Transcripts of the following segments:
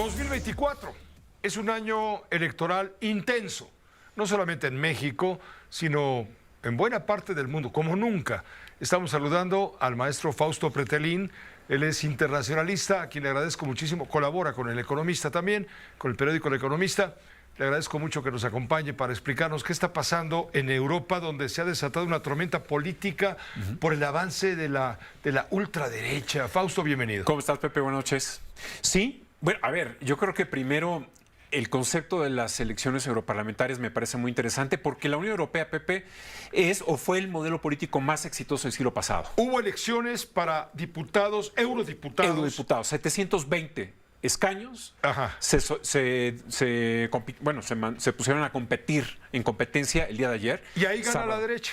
2024 es un año electoral intenso, no solamente en México, sino en buena parte del mundo, como nunca. Estamos saludando al maestro Fausto Pretelín. Él es internacionalista, a quien le agradezco muchísimo. Colabora con El Economista también, con el periódico El Economista. Le agradezco mucho que nos acompañe para explicarnos qué está pasando en Europa, donde se ha desatado una tormenta política por el avance de la ultraderecha. Fausto, bienvenido. ¿Cómo estás, Pepe? Buenas noches. Sí, bueno, a ver, yo creo que primero el concepto de las elecciones europarlamentarias me parece muy interesante porque la Unión Europea, Pepe, es o fue el modelo político más exitoso del siglo pasado. Hubo elecciones para diputados, eurodiputados. Eurodiputados, 720 escaños. Ajá. Se pusieron a competir en competencia el día de ayer. Y ahí gana sábado. la derecha.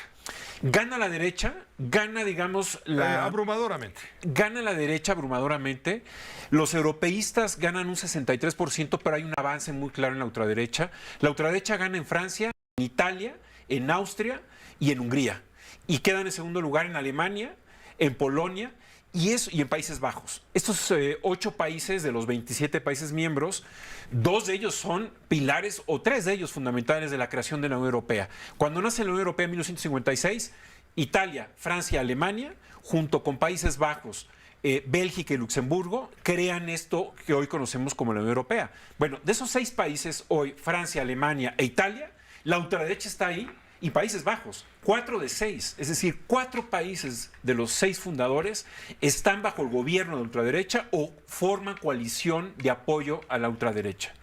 Gana la derecha, gana, digamos, abrumadoramente. Gana la derecha abrumadoramente. Los europeístas ganan un 63%, pero hay un avance muy claro en la ultraderecha. La ultraderecha gana en Francia, en Italia, en Austria y en Hungría. Y quedan en segundo lugar en Alemania, en Polonia y en Países Bajos. Estos 8 países de los 27 países miembros, 2 de ellos son pilares o 3 de ellos fundamentales de la creación de la Unión Europea. Cuando nace la Unión Europea en 1956, Italia, Francia, Alemania, junto con Países Bajos, Bélgica y Luxemburgo, crean esto que hoy conocemos como la Unión Europea. Bueno, de esos 6 países, hoy Francia, Alemania e Italia, la ultraderecha está ahí, y Países Bajos, 4 de 6, es decir, 4 países de los 6 fundadores están bajo el gobierno de ultraderecha o forman coalición de apoyo a la ultraderecha.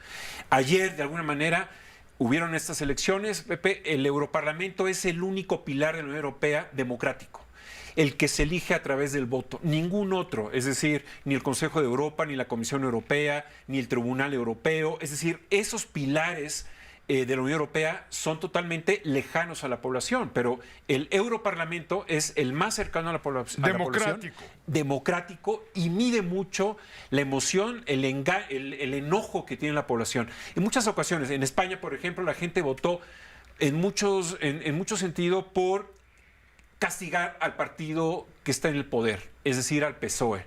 Ayer, de alguna manera, hubieron estas elecciones. Pepe, el Europarlamento es el único pilar de la Unión Europea democrático, el que se elige a través del voto, ningún otro, es decir, ni el Consejo de Europa, ni la Comisión Europea, ni el Tribunal Europeo, es decir, esos pilares de la Unión Europea son totalmente lejanos a la población, pero el Europarlamento es el más cercano a la población. Democrático y mide mucho la emoción, el enojo que tiene la población. En muchas ocasiones, en España, por ejemplo, la gente votó en mucho sentido por castigar al partido que está en el poder, es decir, al PSOE.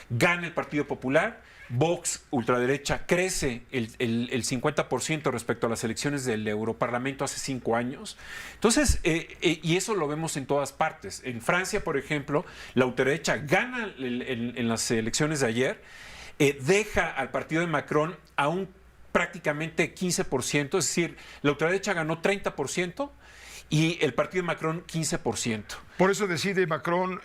Gana el Partido Popular. Vox, ultraderecha, crece el 50% respecto a las elecciones del Europarlamento hace 5 años. Entonces, y eso lo vemos en todas partes. En Francia, por ejemplo, la ultraderecha gana en las elecciones de ayer, deja al partido de Macron a un prácticamente 15%, es decir, la ultraderecha ganó 30% y el partido de Macron 15%. Por eso decide Macron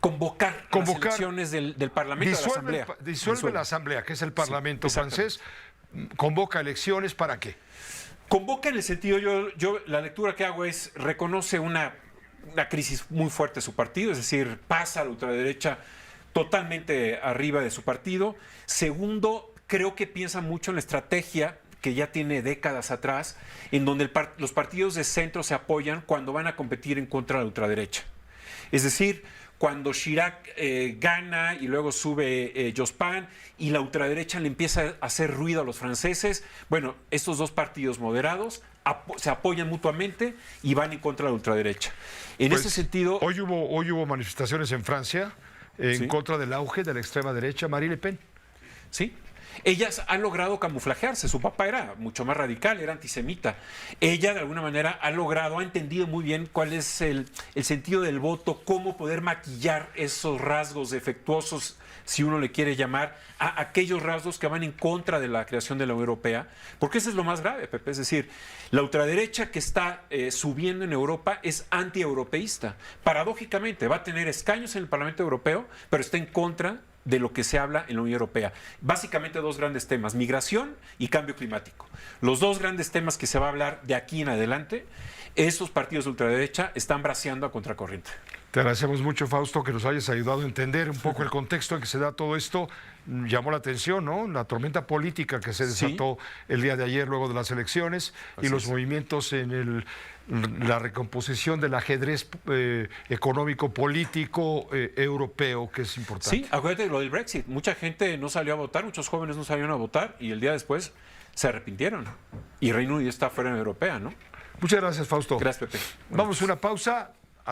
convocar las elecciones del Parlamento, de la Asamblea. Disuelve la Asamblea, que es el Parlamento francés. Convoca elecciones, ¿para qué? Convoca en el sentido, yo la lectura que hago es, reconoce una crisis muy fuerte de su partido, es decir, pasa a la ultraderecha totalmente arriba de su partido. Segundo, creo que piensa mucho en la estrategia que ya tiene décadas atrás, en donde los partidos de centro se apoyan cuando van a competir en contra de la ultraderecha. Es decir, cuando Chirac gana y luego sube Jospin y la ultraderecha le empieza a hacer ruido a los franceses, bueno, estos 2 partidos moderados se apoyan mutuamente y van en contra de la ultraderecha. En ese sentido... Hoy hubo manifestaciones en Francia en contra del auge de la extrema derecha. Marine Le Pen. Sí. Ella ha logrado camuflajearse. Su papá era mucho más radical, era antisemita. Ella, de alguna manera, ha entendido muy bien cuál es el sentido del voto, cómo poder maquillar esos rasgos defectuosos, si uno le quiere llamar, a aquellos rasgos que van en contra de la creación de la Unión Europea. Porque eso es lo más grave, Pepe. Es decir, la ultraderecha que está subiendo en Europa es antieuropeísta. Paradójicamente, va a tener escaños en el Parlamento Europeo, pero está en contra de lo que se habla en la Unión Europea. Básicamente 2 grandes temas, migración y cambio climático. Los 2 grandes temas que se va a hablar de aquí en adelante, esos partidos de ultraderecha están braceando a contracorriente. Te agradecemos mucho, Fausto, que nos hayas ayudado a entender un poco el contexto en que se da todo esto. Llamó la atención, ¿no? La tormenta política que se desató el día de ayer luego de las elecciones y los movimientos en la recomposición del ajedrez económico, político, europeo, que es importante. Sí, acuérdate de lo del Brexit. Mucha gente no salió a votar, muchos jóvenes no salieron a votar y el día después se arrepintieron. Y Reino Unido está fuera de la Unión Europea, ¿no? Muchas gracias, Fausto. Gracias, Pepe. Vamos a una pausa.